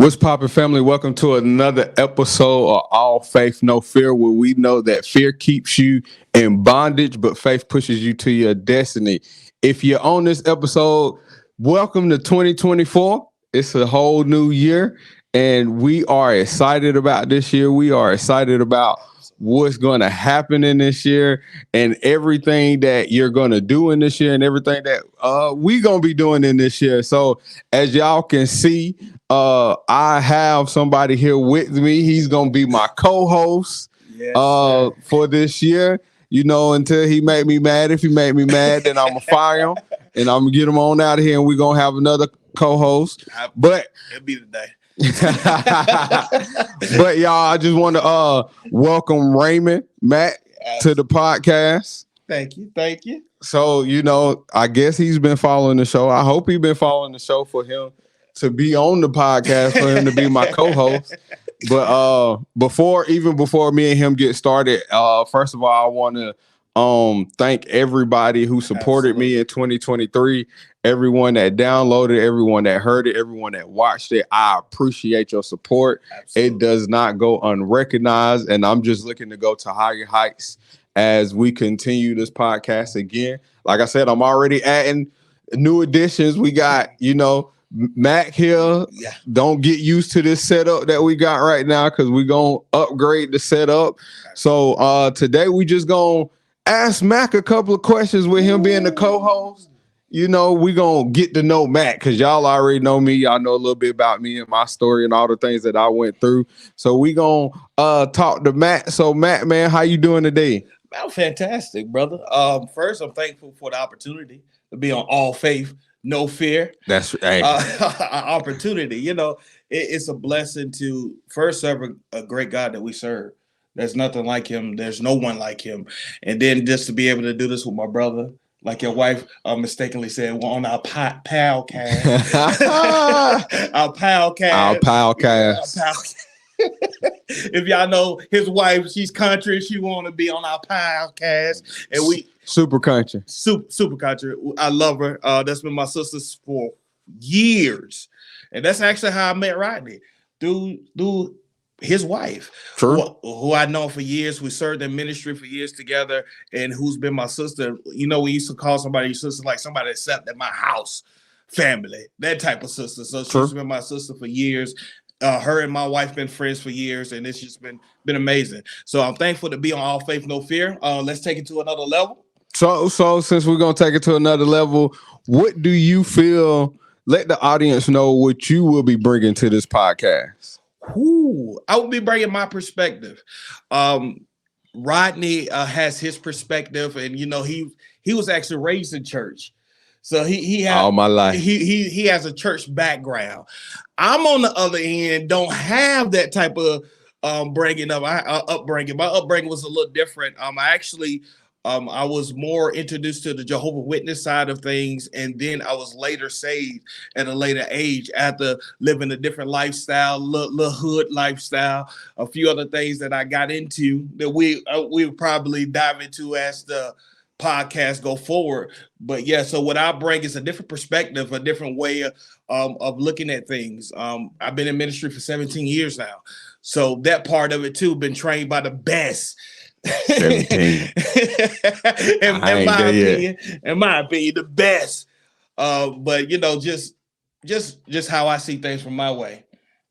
What's poppin', family? Welcome to another episode of All Faith, No Fear, where we know that fear keeps you in bondage, but faith pushes you to your destiny. If you're on this episode, welcome to 2024. It's a whole new year, and we are excited about this year. We are excited about what's going to happen in this year and everything that you're going to do in this year and everything that we going to be doing in this year. So as y'all can see, I have somebody here with me. He's going to be my co-host for this year. You know, until he make me mad. If he make me mad, then I'm going to fire him and I'm going to get him on out of here and we're going to have another co-host. But it'll be the day. But y'all, I just want to welcome Raymond Mack to the podcast. Thank you. So, you know, I guess he's been following the show. I hope he's been following the show for him to be on the podcast, for him to be my co-host. But before me and him get started, first of all, I want to thank everybody who supported me in 2023. Everyone that downloaded, everyone that heard it, everyone that watched it. I appreciate your support. Absolutely. It does not go unrecognized, and I'm just looking to go to higher heights as we continue this podcast again. Like I said, I'm already adding new additions. We got, Mac here. Yeah. Don't get used to this setup that we got right now because we're going to upgrade the setup. So today we just going to ask Mac a couple of questions with him being the co-host. You know, we're going to get to know Mac because y'all already know me. Y'all know a little bit about me and my story and all the things that I went through. So we going to talk to Mac. So Mac, man, how you doing today? I'm fantastic, brother. First, I'm thankful for the opportunity to be on All Faith, No Fear. That's right. Opportunity. You know, it's a blessing to first serve a great God that we serve. There's nothing like him. There's no one like him. And then just to be able to do this with my brother, like your wife mistakenly said, we're on our palcast. Our palcast. If y'all know his wife, she's country. She want to be on our podcast. And we super country. Super country. I love her. That's been my sisters for years. And that's actually how I met Rodney. Through his wife, who I know for years. We served in ministry for years together, and who's been my sister. You know, we used to call somebody sister like somebody that slept at my house, family, that type of sister. So she's been my sister for years. Her and my wife been friends for years, and it's just been amazing. So I'm thankful to be on All Faith, No Fear. Let's take it to another level. So since we're gonna take it to another level, what do you feel? Let the audience know what you will be bringing to this podcast. I will be bringing my perspective. Rodney has his perspective, and you know he was actually raised in church, so he had all my life. He has a church background. I'm on the other end, don't have that type of upbringing. My upbringing was a little different. I was more introduced to the Jehovah's Witness side of things, and then I was later saved at a later age after living a different lifestyle, little hood lifestyle, a few other things that I got into that we'll probably dive into as the podcast go forward. But yeah, so what I bring is a different perspective, a different way of looking at things. I've been in ministry for 17 years now, so that part of it too, been trained by the best. 17. in my opinion, the best. But you know, just how I see things from my way.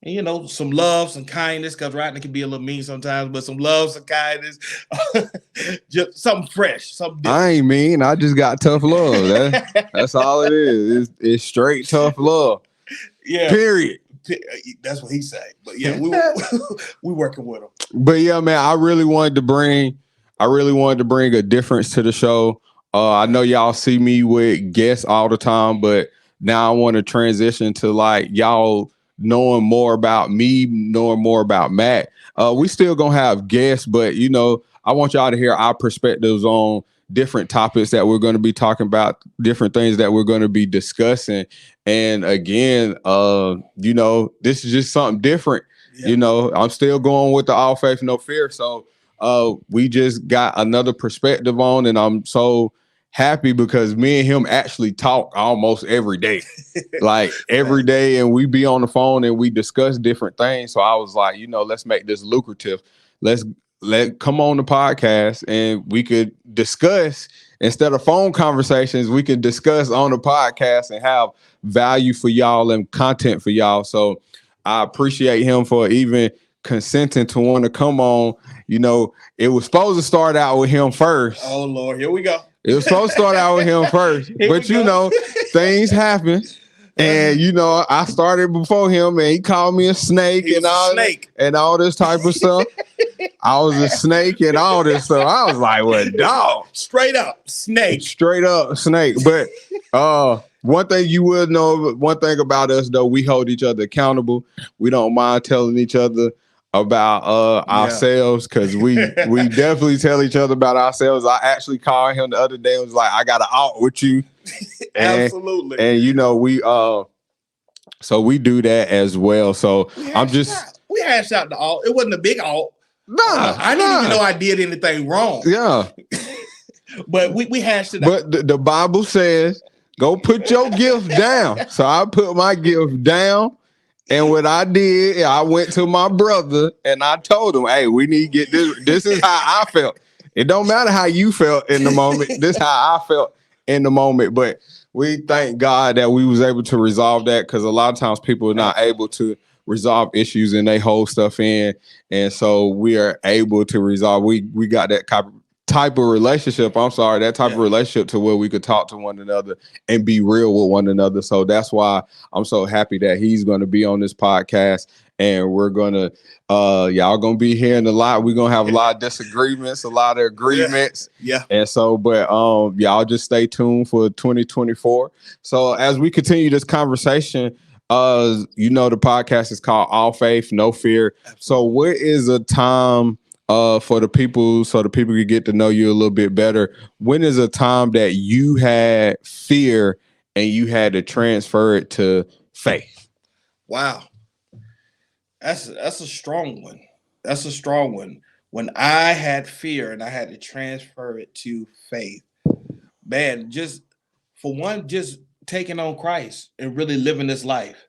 And you know, some love, some kindness, because Rodney can be a little mean sometimes, but some love, some kindness, just something fresh, something different. I ain't mean, I just got tough love. That's all it is. It's straight tough love. Yeah. Period. That's what he said. But yeah, we working with him. But yeah, man, I really wanted to bring a difference to the show. I know y'all see me with guests all the time, but now I want to transition to like y'all knowing more about me, knowing more about Matt. We still gonna have guests, but you know, I want y'all to hear our perspectives on different topics that we're going to be talking about, different things that we're going to be discussing. And again, you know, this is just something different. Yeah. You know, I'm still going with the All Faith, No Fear. So we just got another perspective on, and I'm so happy because me and him actually talk almost every day, like every day, and we be on the phone and we discuss different things. So I was like, let's make this lucrative. Let's come on the podcast and we could discuss instead of phone conversations. We could discuss on the podcast and have value for y'all and content for y'all. So I appreciate him for even consenting to want to come on. It was supposed to start out with him first. Oh Lord, here we go. It was supposed to start out with him first, but things happen. And I started before him, and he called me a snake and all this type of stuff. I was a snake and all this stuff. I was like, "Well, dog, straight up snake." But one thing you would know, one thing about us though, we hold each other accountable. We don't mind telling each other about ourselves, because we definitely tell each other about ourselves. I actually called him the other day and was like, I got an out with you. Absolutely. And we so we do that as well. So we hashed out the alt. It wasn't a big alt. I didn't even know I did anything wrong. Yeah. But we hashed it out. But the Bible says, go put your gift down. So I put my gift down. And what I did, I went to my brother and I told him, hey, we need to get this. This is how I felt. It don't matter how you felt in the moment. This is how I felt in the moment. But we thank God that we was able to resolve that, because a lot of times people are not able to resolve issues and they hold stuff in. And so we are able to resolve. We got that type of relationship. That type of relationship to where we could talk to one another and be real with one another. So that's why I'm so happy that he's going to be on this podcast, and we're going to y'all going to be hearing a lot. We're going to have a lot of disagreements, a lot of agreements. Yeah. And so, but y'all just stay tuned for 2024. So as we continue this conversation, the podcast is called All Faith, No Fear. Absolutely. So what is a time for the people, so the people can get to know you a little bit better? When is a time that you had fear and you had to transfer it to faith? Wow. That's a strong one. That's a strong one. When I had fear and I had to transfer it to faith, man, just taking on Christ and really living this life.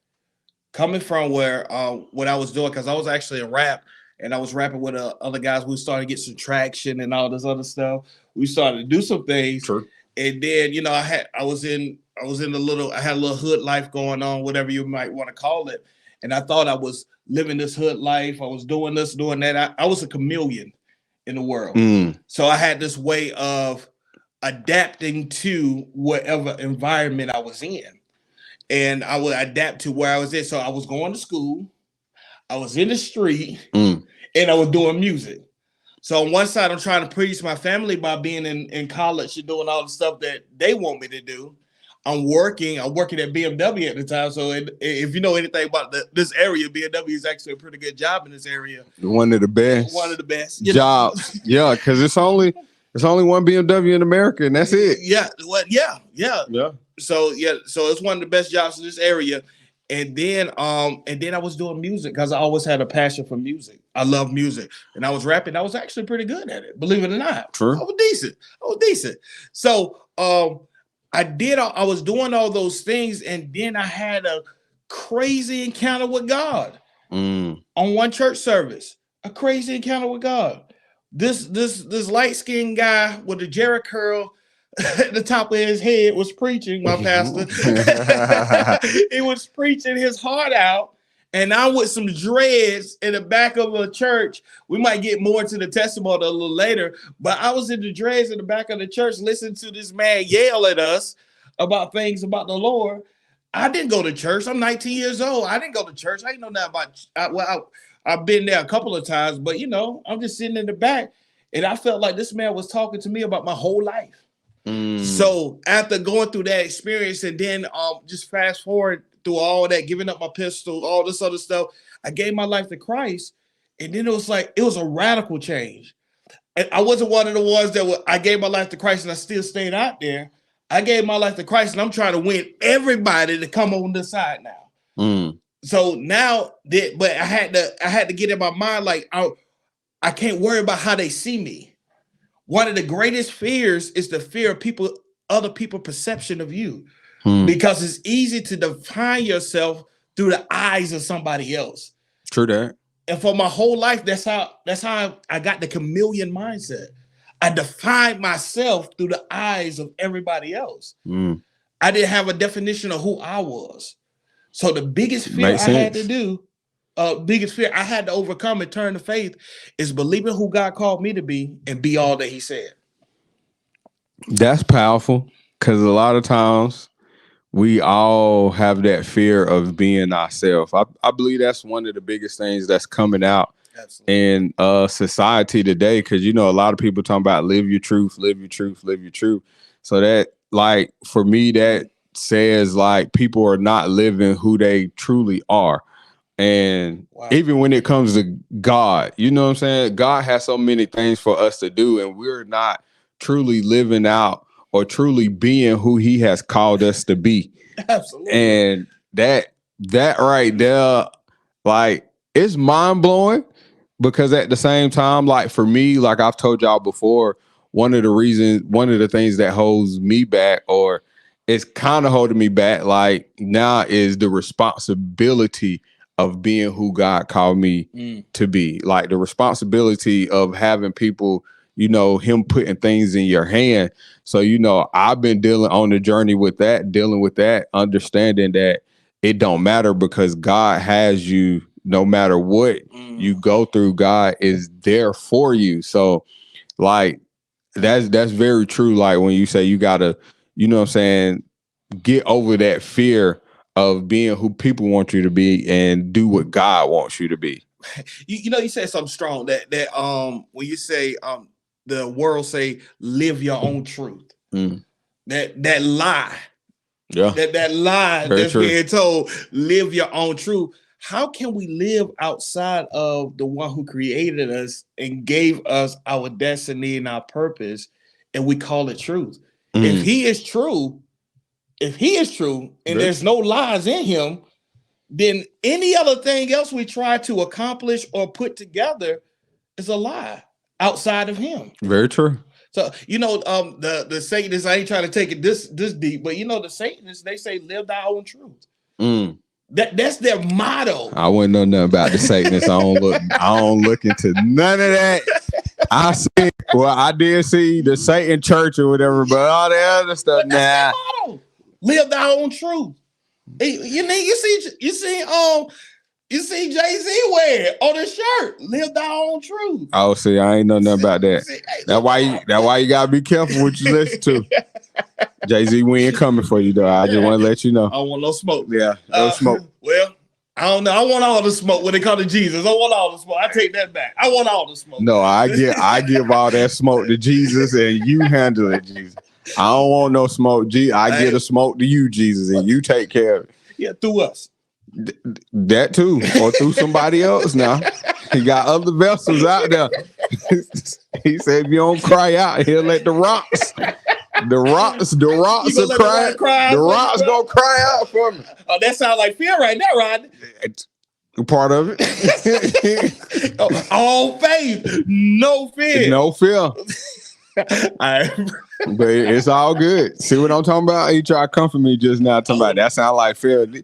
Coming from where what I was doing, because I was actually in rap, and I was rapping with other guys. We started to get some traction and all this other stuff. We started to do some things. True. And then, I had a little hood life going on, whatever you might want to call it. And I thought I was living this hood life. I was doing this, doing that. I was a chameleon in the world. So I had this way of adapting to whatever environment I was in. And I would adapt to where I was at. So I was going to school, I was in the street, and I was doing music. So on one side, I'm trying to please my family by being in college and doing all the stuff that they want me to do. I'm working at BMW at the time. So if you know anything about this area, BMW is actually a pretty good job in this area. One of the best. One of the best jobs. Yeah, because it's only one BMW in America, and that's it. Yeah. So it's one of the best jobs in this area. And then I was doing music because I always had a passion for music. I love music, and I was rapping. I was actually pretty good at it, believe it or not. True. I was decent. So I was doing all those things, and then I had a crazy encounter with God on one church service. A crazy encounter with God. This light-skinned guy with a Jerry curl at the top of his head was preaching, my pastor. He was preaching his heart out, and I'm with some dreads in the back of a church. We might get more into the testimony a little later, but I was in the dreads in the back of the church listening to this man yell at us about things about the Lord. I didn't go to church. I'm 19 years old. I didn't go to church. I didn't know nothing about I've been there a couple of times, but I'm just sitting in the back, and I felt like this man was talking to me about my whole life. So after going through that experience, and then just fast forward through all that, giving up my pistol, all this other stuff, I gave my life to Christ, and then it was a radical change. And I wasn't one of the ones that I gave my life to Christ and I still stayed out there. I gave my life to Christ, and I'm trying to win everybody to come on this side now. So now but I had to get in my mind, like I can't worry about how they see me. One of the greatest fears is the fear of people other people's perception of you, Hmm. because it's easy to define yourself through the eyes of somebody else. True that. And for my whole life, that's how I got the chameleon mindset. I defined myself through the eyes of everybody else. Mm. I didn't have a definition of who I was. So the biggest fear Makes I had sense. to do, biggest fear I had to overcome and turn to faith is believing who God called me to be and be all that he said. That's powerful, because a lot of times we all have that fear of being ourselves. I believe that's one of the biggest things that's coming out Absolutely. in society today, because you know a lot of people talking about live your truth, live your truth, live your truth. So that, like, for me, that says like people are not living who they truly are. And Wow. even when it comes to God, you know what I'm saying? God has so many things for us to do, and we're not truly living out or truly being who he has called us to be. Absolutely. And that right there, like, it's mind blowing, because at the same time, like for me, like I've told y'all before, one of the things that holds me back, or it's kind of holding me back, like now, is the responsibility of being who God called me to be. Like the responsibility of having people, you know, him putting things in your hand. So, you know, I've been dealing with that, understanding that it don't matter, because God has you no matter what you go through. God is there for you. So, like, that's very true. Like when you say you gotta, you know what I'm saying, get over that fear of being who people want you to be and do what God wants you to be. You know, you said something strong that when you say the world say live your own truth. That lie. Yeah. That lie Very that's true. being told, live your own truth. How can we live outside of the one who created us and gave us our destiny and our purpose, and we call it truth? If he is true, and there's no lies in him, then any other thing else we try to accomplish or put together is a lie outside of him. Very true. So, you know, the Satanists, I ain't trying to take it this deep, but you know, the Satanists, they say live thy own truth. That's their motto. I wouldn't know nothing about the Satanists. I don't look into none of that. I did see the Satan church or whatever, but all the other stuff, but that's their motto. Live thy own truth. You see Jay-Z wear it on his shirt. Live thy own truth. Oh, see, I ain't know nothing about that. That's why you gotta be careful what you listen to. Jay-Z, we ain't coming for you though. I just want to let you know. I want no smoke. Yeah, no smoke. Well, I don't know. I want all the smoke when it comes to Jesus. I want all the smoke. I take that back. I want all the smoke. No, I give all that smoke to Jesus, and you handle it, Jesus. I don't want no smoke. I give the smoke to you, Jesus, and you take care of it. Yeah, through us. That too, or through somebody else. Now he got other vessels out there. He said, if you don't cry out, he'll let the rocks cry. The rocks gonna cry out for me. Oh, that sounds like fear right now, Rodney. Part of it. All faith, no fear. No fear. But it's all good. See what I'm talking about? He tried to comfort me just now, talking about that sound like fear. How you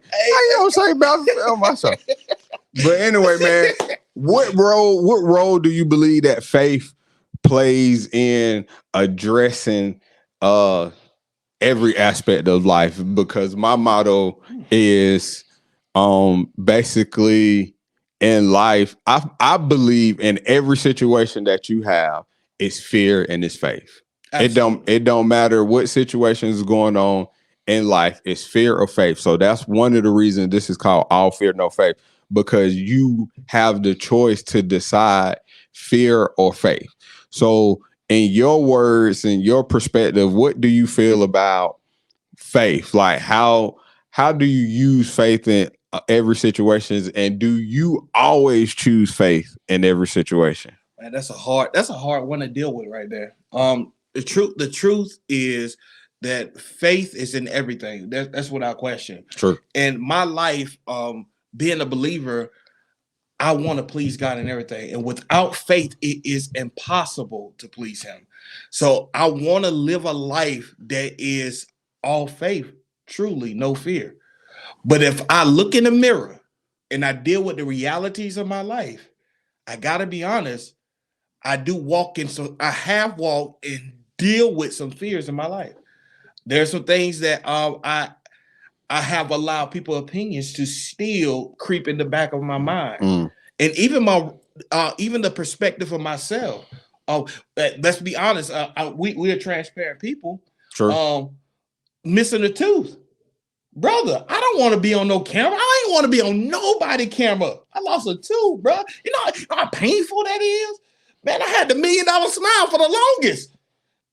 don't say about fear myself? But anyway, man, what role do you believe that faith plays in addressing every aspect of life? Because my motto is basically in life, I believe in every situation that you have, it's fear and it's faith. Absolutely. It don't matter what situation is going on in life, it's fear or faith. So that's one of the reasons this is called all fear, no faith, because you have the choice to decide fear or faith. So in your words and your perspective, what do you feel about faith? Like how do you use faith in every situation, and do you always choose faith in every situation? Man, that's a hard one to deal with right there. The truth is that faith is in everything. That's without question. True. And my life, being a believer, I want to please God in everything. And without faith, it is impossible to please him. So I want to live a life that is all faith, truly, no fear. But if I look in the mirror and I deal with the realities of my life, I gotta be honest, I have walked and deal with some fears in my life. There's some things that I have allowed people's opinions to still creep in the back of my mind. And even the perspective of myself. Let's be honest, we're transparent people. Sure. Missing a tooth. Brother, I don't want to be on no camera. I ain't want to be on nobody camera. I lost a tooth, bro. You know how painful that is? Man, I had the $1 million smile for the longest.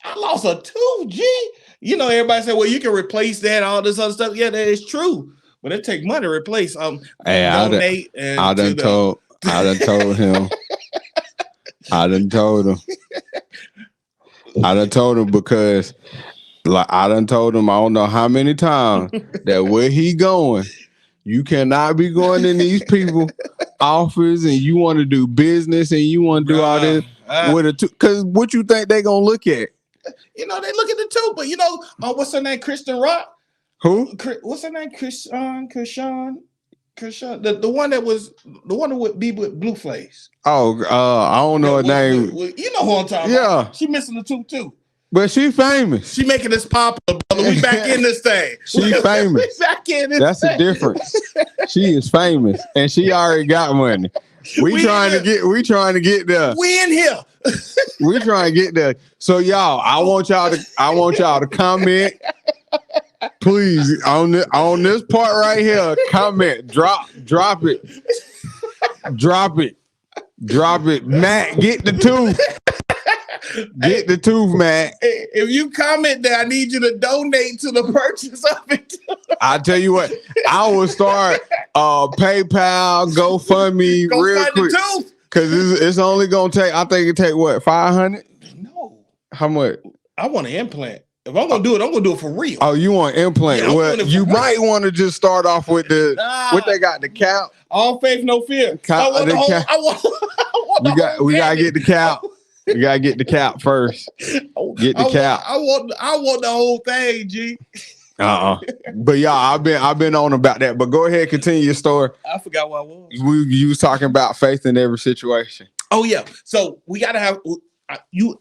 I lost a tooth, G. You know, everybody say, well, you can replace that, all this other stuff. Yeah, that is true. But it take money to replace. Hey, donate. I done told him. I done told him because like I done told him I don't know how many times that where he going, you cannot be going in these people office and you want to do business and you want to do all this with a because what you think they gonna look at? You know, they look at the two, but you know, what's her name? Kristen Rock. Who? What's her name? Krishan. The one that would be with Blueface. Oh, I don't know her name. You know who I'm talking about. She missing the tooth too. But she famous. She making this popular, brother. We back in this thing. She famous. We back in this That's thing. the difference. She is famous and she already got money. We trying to get there. We in here. We trying to get there. So y'all, I want y'all to comment. Please on this part right here. Comment. Drop it. Matt, get the tooth. Get the tooth, Matt. If you comment that, I need you to donate to the purchase of it. I tell you what, I will start PayPal, GoFundMe real quick. Because it's only gonna take, I think it take what, 500? No. How much? I want an implant. If I'm gonna do it, I'm gonna do it for real. Oh, you want implant? Yeah, well, you might want to just start off with the what they got, the cap. All faith, no fear. We gotta get the cap. You gotta get the cap first. Get the cap. I want the whole thing, G. But yeah, I've been on about that. But go ahead, continue your story. I forgot what I was. You was talking about faith in every situation. Oh yeah. So we gotta have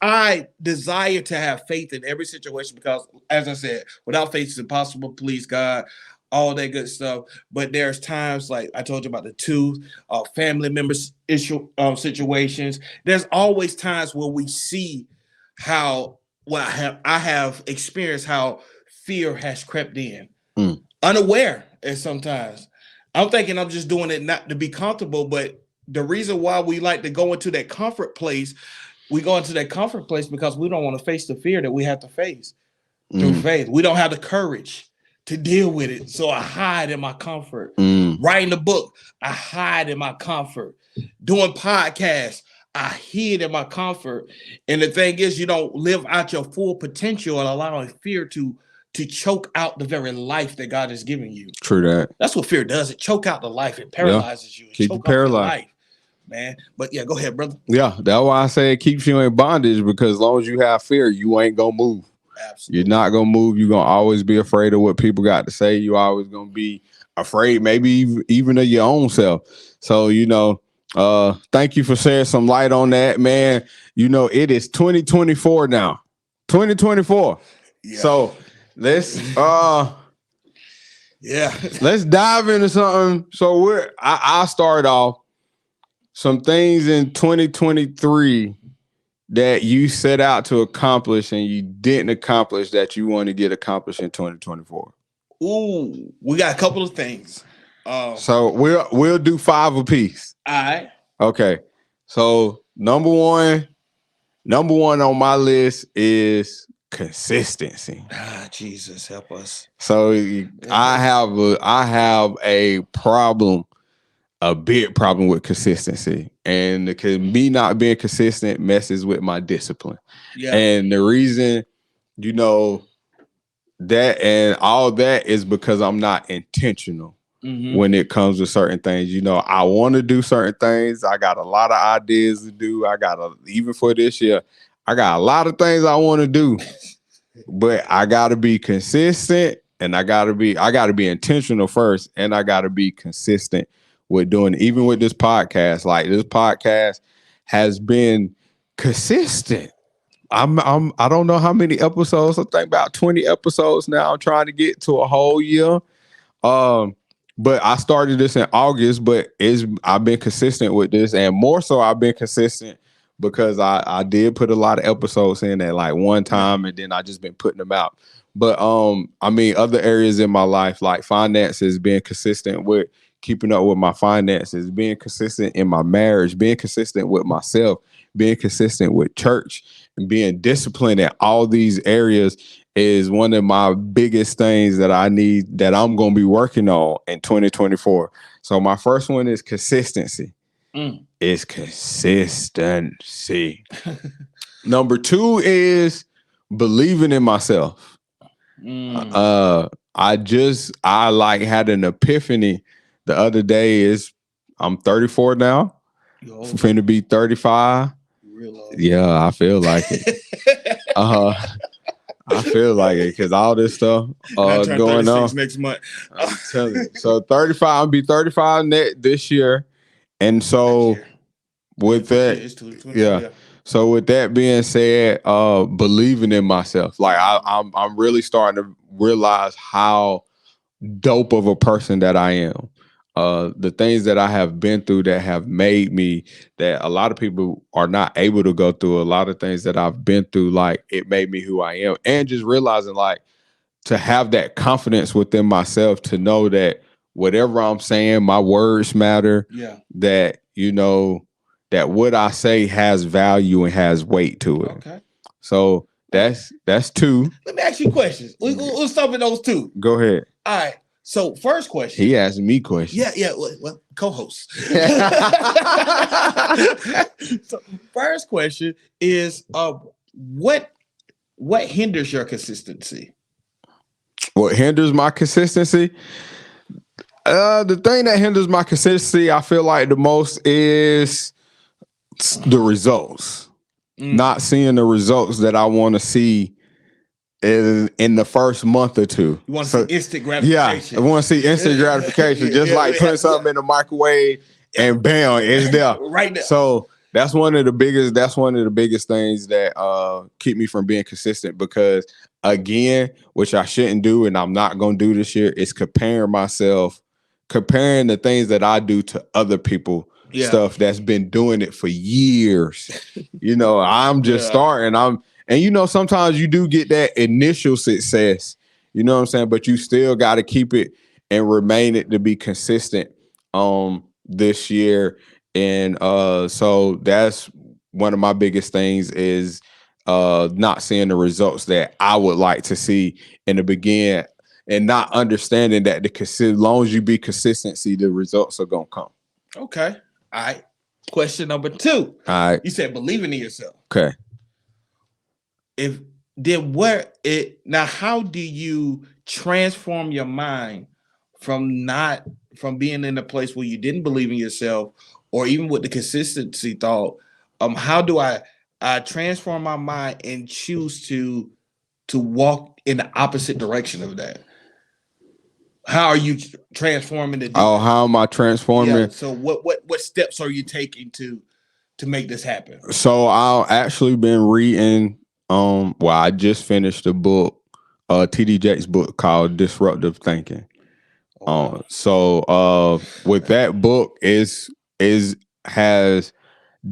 I desire to have faith in every situation because, as I said, without faith it's impossible to please God. All that good stuff, but there's times like I told you about the tooth, family members situations. There's always times where we see how I have experienced how fear has crept in, unaware. And sometimes I'm thinking I'm just doing it not to be comfortable, but the reason why we like to go into that comfort place, we go into that comfort place because we don't want to face the fear that we have to face through faith. We don't have the courage to deal with it. So I hide in my comfort. Writing a book, I hide in my comfort. Doing podcasts, I hid in my comfort. And the thing is, you don't live out your full potential and allowing fear to choke out the very life that God has given you. True that. That's what fear does. It choke out the life. It paralyzes you. It keep you paralyzed. Life, man. But yeah, go ahead, brother. Yeah, that's why I say it keeps you in bondage, because as long as you have fear, you ain't gonna move. Absolutely. You're not gonna move. You're gonna always be afraid of what people got to say. You're always gonna be afraid, maybe even of your own self. So, you know, thank you for shedding some light on that, man. You know, it is 2024 now. 2024. Yeah. So let's let's dive into something. So I'll start off some things in 2023 that you set out to accomplish and you didn't accomplish that you want to get accomplished in 2024? Ooh, we got a couple of things. So we'll do 5 apiece. All right. Okay. So number one on my list is consistency. Jesus, help us. So I have a problem. A big problem with consistency, and because me not being consistent messes with my discipline. Yeah. And the reason, you know, that and all that is because I'm not intentional when it comes to certain things. You know, I want to do certain things. I got a lot of ideas to do. Even for this year, I got a lot of things I want to do, but I got to be consistent, and I got to be intentional first, and I got to be consistent with doing it. Even with this podcast. Like, this podcast has been consistent. I don't know how many episodes. I think about 20 episodes now. I'm trying to get to a whole year. But I started this in August, but I've been consistent with this, and more so I've been consistent because I did put a lot of episodes in at like one time, and then I just been putting them out. But I mean, other areas in my life, like finances, being consistent with keeping up with my finances, being consistent in my marriage, being consistent with myself, being consistent with church, and being disciplined in all these areas is one of my biggest things that I need, that I'm going to be working on in 2024. So my first one is consistency. It's consistency. Number 2 is believing in myself. I like had an epiphany the other day. I'm 34 now. Finna be 35. Yeah, I feel like it. I feel like it because all this stuff going on next month. I'm telling you. So 35, I'll be 35 this year. And so with that, yeah. So with that being said, believing in myself, like I'm really starting to realize how dope of a person that I am. The things that I have been through that have made me, that a lot of people are not able to go through. A lot of things that I've been through, like, it made me who I am. And just realizing, like, to have that confidence within myself, to know that whatever I'm saying, my words matter. Yeah. That, that what I say has value and has weight to it. Okay. So that's 2. Let me ask you questions. We'll stop with those 2. Go ahead. All right. So first question. He asked me questions. Yeah. Well, co-host. So first question is, what hinders your consistency? What hinders my consistency? The thing that hinders my consistency, I feel like the most, is the results. Not seeing the results that I want to see in the first month or 2. You want to see instant gratification. Yeah, I want to see instant gratification. Just like putting something in the microwave and bam, it's there. Right there. So that's one of the biggest things that keep me from being consistent, because again, which I shouldn't do and I'm not going to do this year, is comparing the things that I do to other people. Stuff that's been doing it for years. I'm just starting. And sometimes you do get that initial success, you know what I'm saying? But you still got to keep it and remain it to be consistent this year. And so that's one of my biggest things, is not seeing the results that I would like to see in the beginning, and not understanding that as long as you be consistency, the results are going to come. Okay. All right. Question number 2. All right. You said believing in yourself. Okay. Now, how do you transform your mind from being in a place where you didn't believe in yourself, or even with the consistency thought? How do I transform my mind and choose to walk in the opposite direction of that? How are you transforming it? How am I transforming? Yeah, so what steps are you taking to make this happen? So I've actually been reading. I just finished a book, TD Jakes' book called Disruptive Thinking. So with that book has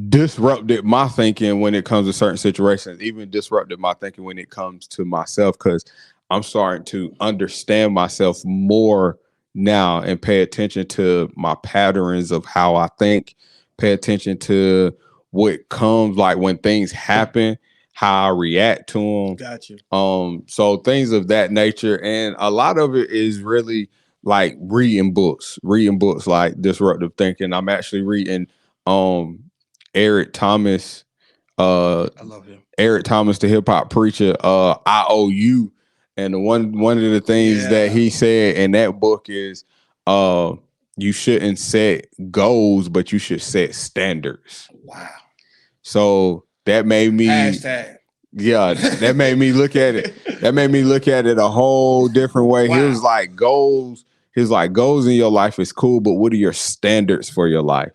disrupted my thinking when it comes to certain situations, even disrupted my thinking when it comes to myself, because I'm starting to understand myself more now and pay attention to my patterns of how I think, pay attention to what comes, like when things happen, how I react to them. Gotcha. So things of that nature. And a lot of it is really like reading books like Disruptive Thinking. I'm actually reading Eric Thomas. I love him. Eric Thomas, the hip hop preacher, IOU. And one of the things that he said in that book is you shouldn't set goals, but you should set standards. Wow. So that made me Hashtag. Yeah, that made me look at it. That made me look at it a whole different way. Wow. He was like, goals. He's like, goals in your life is cool, but what are your standards for your life?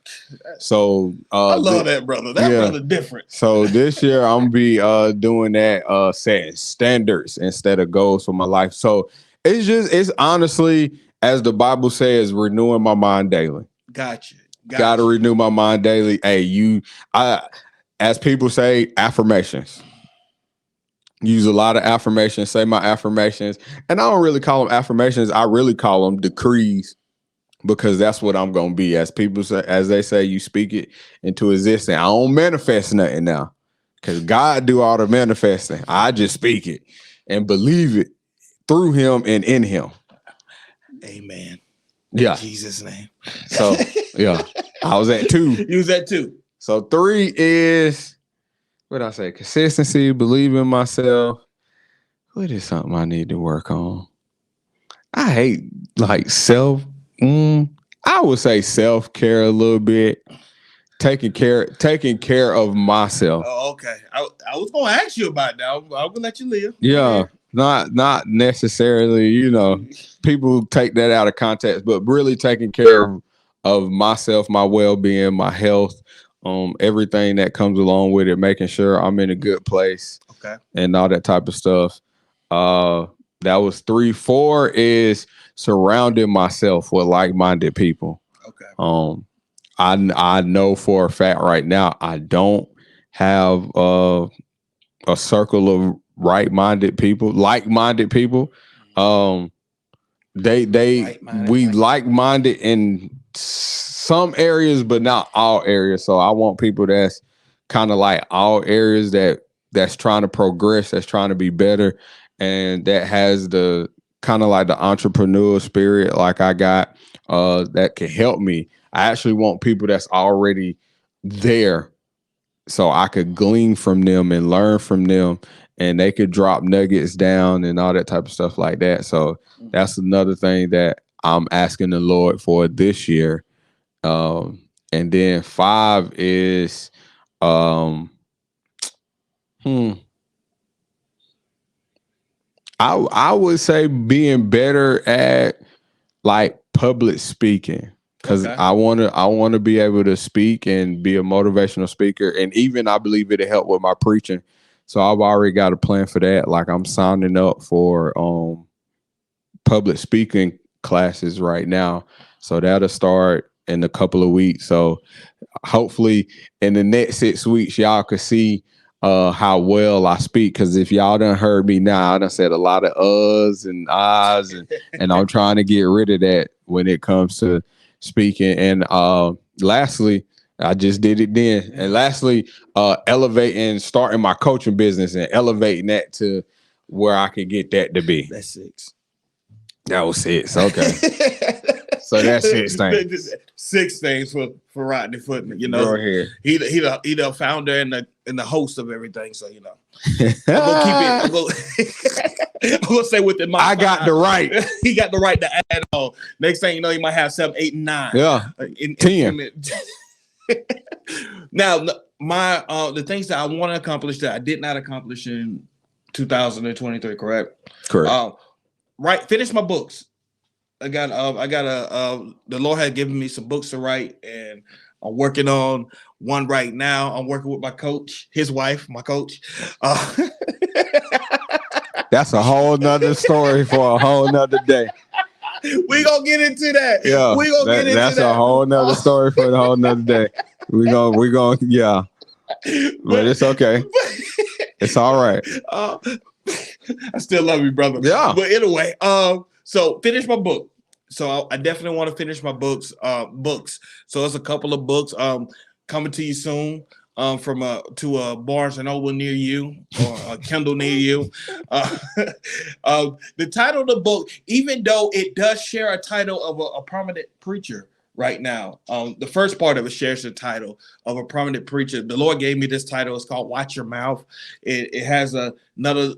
So I love that brother. That brother different. So this year I'm gonna be doing that, setting standards instead of goals for my life. So it's honestly, as the Bible says, renewing my mind daily. Gotcha. Gotta renew my mind daily. Hey, as people say, affirmations. Use a lot of affirmations, say my affirmations. And I don't really call them affirmations. I really call them decrees, because that's what I'm going to be. As people say, as they say, you speak it into existence. I don't manifest nothing now, because God do all the manifesting. I just speak it and believe it through him and in him. Amen. Yeah. In Jesus' name. So, yeah. I was at 2. You was at 2. So 3 is, what did I say? Consistency, believe in myself. What is something I need to work on? I hate like I would say self-care a little bit. Taking care of myself. Oh, okay. I was gonna ask you about that. I'm gonna let you live. Yeah. Not necessarily, people take that out of context, but really taking care of myself, my well-being, my health, everything that comes along with it, making sure I'm in a good place. Okay. And all that type of stuff. That was 3. 4 is surrounding myself with like-minded people. Okay. I know for a fact right now I don't have a circle of like-minded people. We like-minded in some areas, but not all areas. So I want people that's kind of like all areas that's trying to progress, that's trying to be better, and that has the kind of like the entrepreneurial spirit like I got, that can help me. I actually want people that's already there, so I could glean from them and learn from them, and they could drop nuggets down and all that type of stuff like that. So that's another thing that I'm asking the Lord for this year. And then 5 is, I would say being better at like public speaking, because I want to be able to speak and be a motivational speaker, and even I believe it'll help with my preaching. So I've already got a plan for that. Like I'm signing up for public speaking classes right now, so that'll start in a couple of weeks. So hopefully in the next 6 weeks, y'all could see how well I speak. Because if y'all done heard me now, I done said a lot of uhs and ahs, and I'm trying to get rid of that when it comes to speaking. And lastly, I just did it then. And lastly, elevating, starting my coaching business and elevating that to where I can get that to be. That's 6. That was 6. Okay. So that's 6 things. 6 things for Rodney Footman. Go ahead. He the founder and the host of everything. So I'm gonna say within my. I got the right. He got the right to add on. Next thing you know, he might have 7, 8, and 9. Yeah. 10. Now, the things that I want to accomplish that I did not accomplish in 2023. Correct. Right. Finish my books. I got the Lord had given me some books to write, and I'm working on one right now. I'm working with my coach, his wife, my coach. That's a whole nother story for a whole nother day. We gonna get into that. Yeah, we gonna get into that. That's a whole nother story for a whole nother day. We gonna yeah. But it's okay. It's all right. I still love you, brother. Yeah. But anyway, so finish my book. So I definitely want to finish my books. So it's a couple of books coming to you soon. To a Barnes and Noble near you, or a Kindle near you. The title of the book, even though it does share a title of a prominent preacher right now, the first part of it shares the title of a prominent preacher. The Lord gave me this title. It's called "Watch Your Mouth." It has another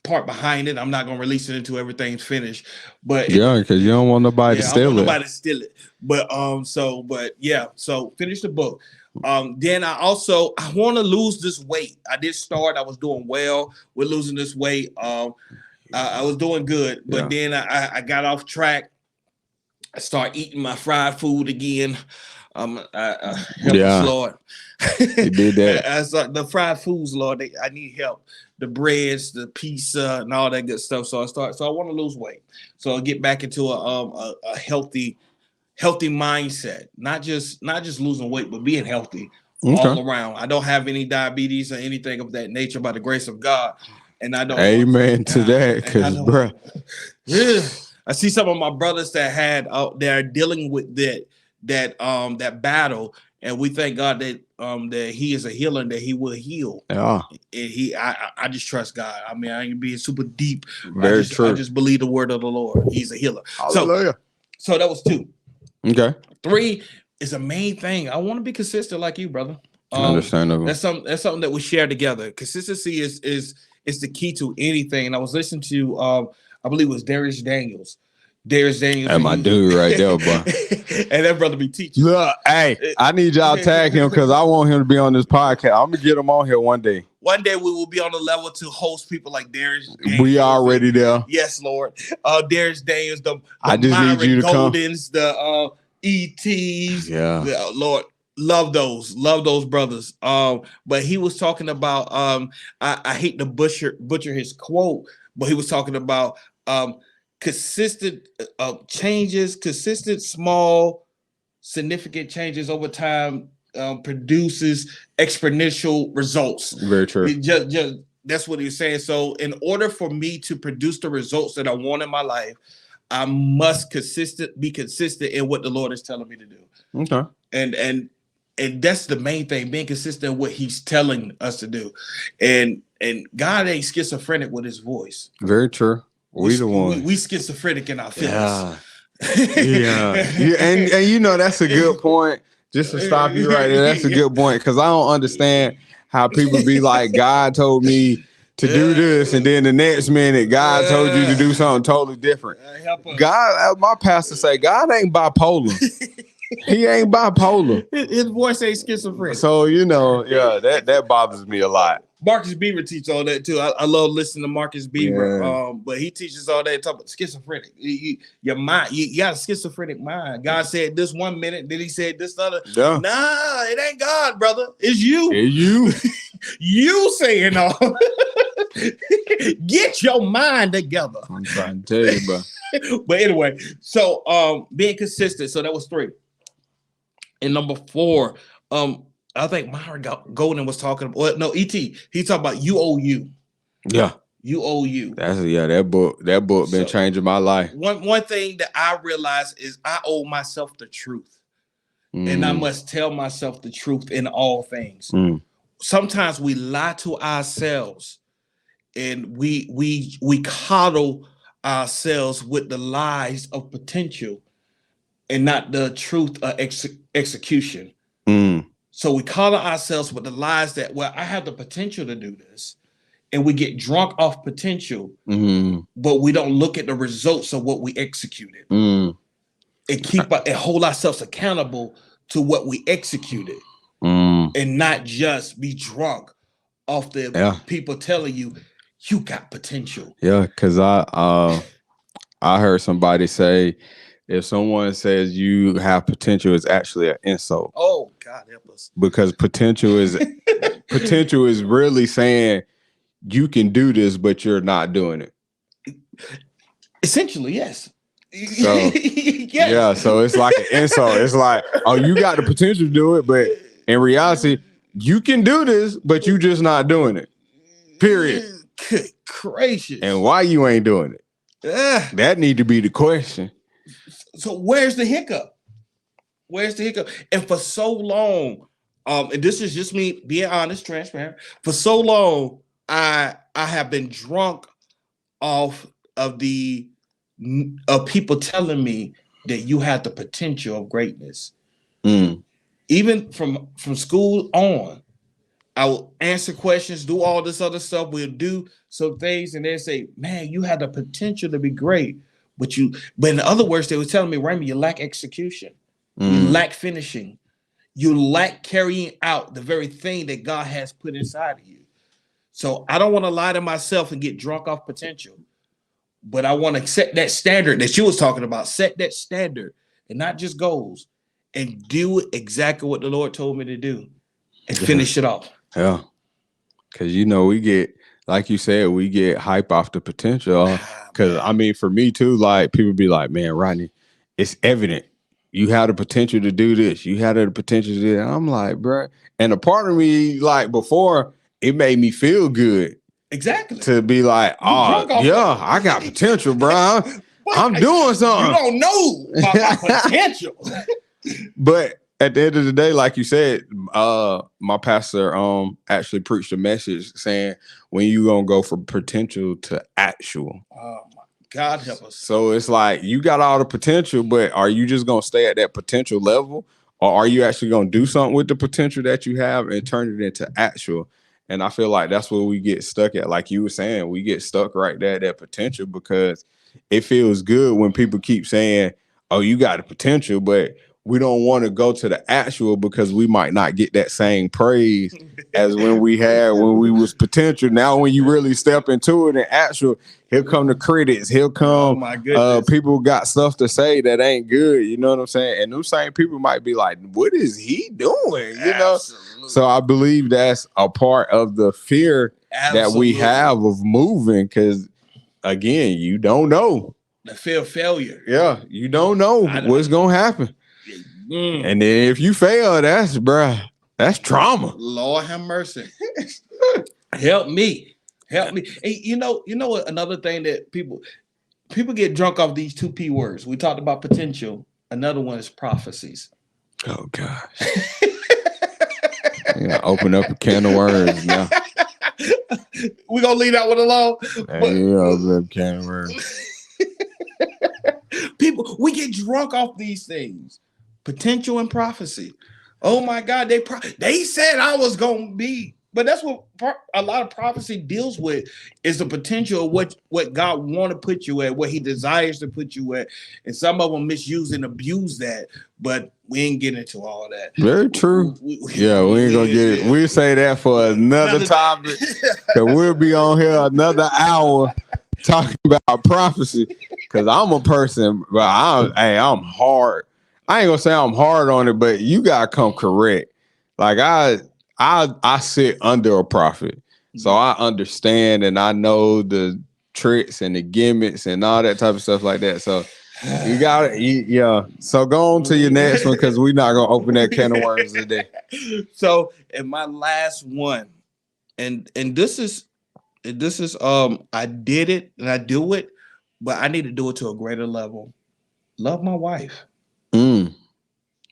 part behind it. I'm not gonna release it until everything's finished. But because you don't want nobody to steal it. Nobody to steal it. But so finish the book. Then I want to lose this weight. I did start. I was doing well with losing this weight. I was doing good, but then I got off track. I started eating my fried food again. Help us, Lord. You did that. The fried foods, Lord. I need help. The breads, the pizza, and all that good stuff. So I want to lose weight. So I'll get back into a healthy mindset. Not just losing weight, but being healthy all around. I don't have any diabetes or anything of that nature by the grace of God. And I don't. Amen to that, because bro. I see some of my brothers that are dealing with that battle, and we thank God that that He is a healer and that He will heal. Yeah. And I just trust God. I mean, I ain't being super deep. Very true. I just believe the word of the Lord. He's a healer. Hallelujah. So that was 2. Okay. 3 is a main thing. I want to be consistent like you, brother. Understandable. That's something that we share together. Consistency is the key to anything. And I was listening to I believe it was Darius Daniels. That's my dude right there, bro. And that brother be teaching. Look, hey, I need y'all to tag him because I want him to be on this podcast. I'm gonna get him on here one day. One day we will be on the level to host people like Darius Daniels. We already there. Yes, Lord. Darius Daniels, the I just Myron need you to Goldens, the ETs. Yeah. Lord, love those brothers. But he was talking about I hate to butcher his quote, but he was talking about consistent changes, consistent small significant changes over time produces exponential results. Very true. Just that's what he's saying. So in order for me to produce the results that I want in my life, I must be consistent in what the Lord is telling me to do. Okay. And that's the main thing, being consistent in what He's telling us to do. And God ain't schizophrenic with His voice. Very true. We the one. We schizophrenic in our feelings. Yeah. And that's a good point. Just to stop you right there, that's a good point, because I don't understand how people be like, God told me to do this, and then the next minute God told you to do something totally different. God, my pastor say, God ain't bipolar. He ain't bipolar. His voice ain't schizophrenic. So that bothers me a lot. Marcus Beaver teaches all that too. I love listening to Marcus Beaver. Yeah. But he teaches all that, talk about schizophrenic. Your mind, you got a schizophrenic mind. God said this one minute, then He said this other. Yeah. Nah, it ain't God, brother. It's you. It's you. You saying all. Get your mind together. I'm trying to tell you, bro. But anyway, so being consistent. So that was 3. And number 4, I think Myron Golden was talking about. Well, no, ET. He talked about UOU. Yeah. UOU. That book been changing my life. One thing that I realized is I owe myself the truth. And I must tell myself the truth in all things. Sometimes we lie to ourselves, and we coddle ourselves with the lies of potential and not the truth of execution. So we coddle ourselves with the lies that, well, I have the potential to do this. And we get drunk off potential, but we don't look at the results of what we executed. And hold ourselves accountable to what we executed. And not just be drunk off the people telling you got potential. Yeah, because I heard somebody say, if someone says you have potential, it's actually an insult. Oh, God help us. Because potential is really saying you can do this, but you're not doing it. Essentially, yes. So, yes. Yeah, so it's like an insult. It's like, oh, you got the potential to do it, but in reality, you can do this, but you just not doing it. Period. Good gracious. And why you ain't doing it? That need to be the question. So where's the hiccup? And for so long, and this is just me being honest, transparent. For so long, I have been drunk off of people telling me that you have the potential of greatness. Even from school on, I will answer questions, do all this other stuff. We'll do some things, and they say, "Man, you have the potential to be great." But in other words, they were telling me, Raymond, you lack execution. You lack finishing. you lack carrying out the very thing that God has put inside of you. So I don't want to lie to myself and get drunk off potential, but I want to set that standard that you was talking about, set that standard and not just goals, and do exactly what the Lord told me to do and finish it off. Yeah. Because, you know, we get, like you said, we get hype off the potential. Because, I mean, for me too, like people be like, man, Rodney, it's evident. You had the potential to do this. You had the potential to do that. I'm like, bro. And a part of me, like before, it made me feel good. Exactly. To be like, oh, yeah, I got potential, bro. I'm doing something. You don't know about my potential. But at the end of the day, like you said, my pastor actually preached a message saying when you gonna go from potential to actual. Oh my God, help us. So it's like you got all the potential, but are you just gonna stay at that potential level, or are you actually gonna do something with the potential that you have and turn it into actual? And I feel like that's where we get stuck at. Like you were saying, we get stuck right there at that potential because it feels good when people keep saying, "Oh, you got the potential," but we don't want to go to the actual because we might not get that same praise as when we was potential. Now, when you really step into it and actual, here come the critics. Here come people got stuff to say that ain't good. You know what I'm saying? And those same people might be like, what is he doing? You know? Absolutely. So I believe that's a part of the fear that we have of moving because, again, you don't know. The fear of failure. Yeah, you don't know what's going to happen. And then if you fail, that's trauma. Lord have mercy. Help me. And you know what? Another thing that people get drunk off these 2 P words. We talked about potential. Another one is prophecies. Oh gosh. Open up a can of worms now. We're gonna leave that one alone. Open up a can of worms. People, we get drunk off these things. Potential and prophecy. Oh my God, they said I was gonna be, but that's what a lot of prophecy deals with is the potential of what God want to put you at, what He desires to put you at, and some of them misuse and abuse that. But we ain't getting into all of that. Very true. We ain't gonna get it. We'll say that for another topic, because we'll be on here another hour talking about prophecy. Because I'm a person, but I'm hard. I ain't gonna say I'm hard on it, but you gotta come correct. Like I sit under a prophet, so I understand and I know the tricks and the gimmicks and all that type of stuff like that. So you got it, yeah. So go on to your next one because we're not gonna open that can of worms today. So, and my last one, and this is I did it and I do it, but I need to do it to a greater level. Love my wife.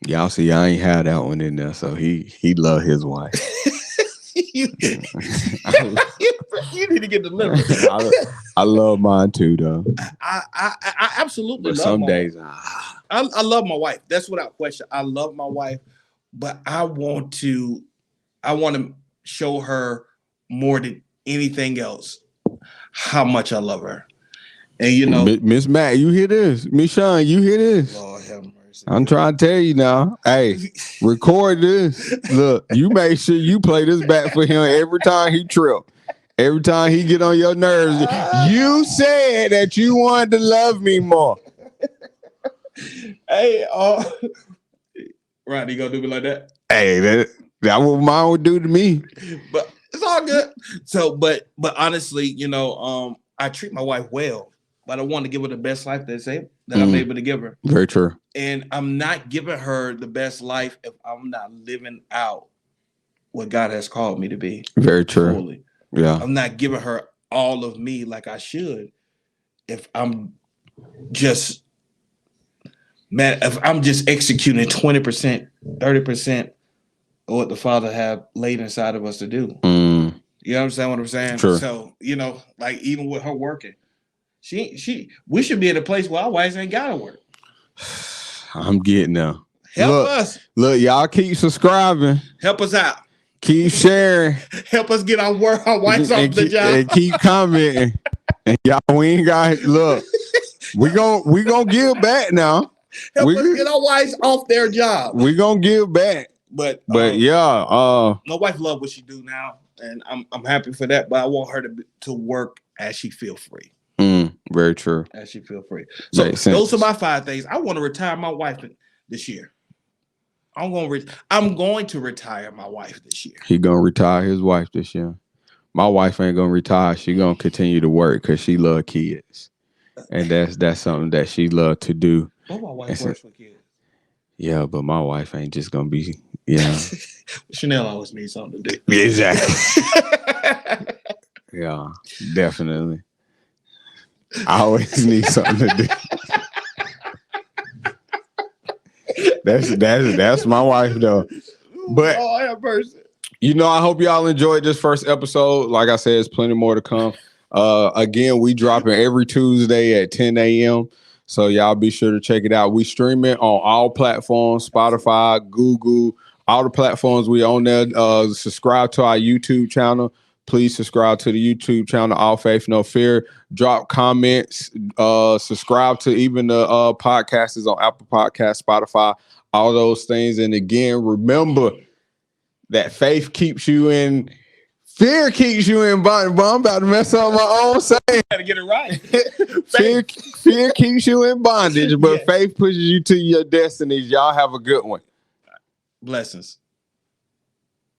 Y'all see, I ain't had that one in there, so he love his wife. you need to get delivered. I love mine too, though. I absolutely but love some my days wife. I love my wife. That's without question. I love my wife, but I want to show her more than anything else how much I love her. And you know, Miss Matt, you hear this? Miss Sean, you hear this? Lord have mercy. I'm trying to tell you now. Hey, record this. Look, you make sure you play this back for him every time he trip. Every time he get on your nerves. You said that you wanted to love me more. Hey, right, you gonna do me like that? Hey, that what mine would do to me. But it's all good. So, but honestly, you know, I treat my wife well, but I want to give her the best life that I'm able to give her. Very true. And I'm not giving her the best life if I'm not living out what God has called me to be. Very true. Fully. Yeah. I'm not giving her all of me like I should if I'm just executing 20%, 30% of what the Father have laid inside of us to do. You understand what I'm saying? Sure. So, you know, like even with her working, we should be at a place where our wives ain't gotta work. I'm getting there. Help us. Look, y'all keep subscribing. Help us out. Keep sharing. Help us get our wives off the job. And keep commenting. And y'all, we ain't got look. We gonna give back now. Help us get our wives off their job. We gonna give back. But yeah, my wife loves what she do now, and I'm happy for that. But I want her to work as she feel free. Very true. As she feel free. So those are my 5 things. I want to retire my wife this year. I'm going to retire my wife this year. He gonna retire his wife this year. My wife ain't gonna retire. She gonna continue to work because she love kids, and that's something that she love to do. But my wife works for kids. Yeah, but my wife ain't just gonna be. Yeah, Chanel always needs something to do. Exactly. Yeah, definitely. I always need something to do. That's my wife though. But I hope y'all enjoyed this first episode. Like I said, there's plenty more to come. Again, we dropping every Tuesday at 10 a.m. So y'all be sure to check it out. We stream it on all platforms, Spotify, Google, all the platforms we on there. Subscribe to our YouTube channel. Please subscribe to the YouTube channel, All Faith, No Fear. Drop comments. Subscribe to even the podcasts on Apple Podcasts, Spotify, all those things. And again, remember that faith keeps you in, fear keeps you in bondage. I'm about to mess up my own saying. Gotta get it right. fear keeps you in bondage, but faith pushes you to your destinies. Y'all have a good one. Blessings.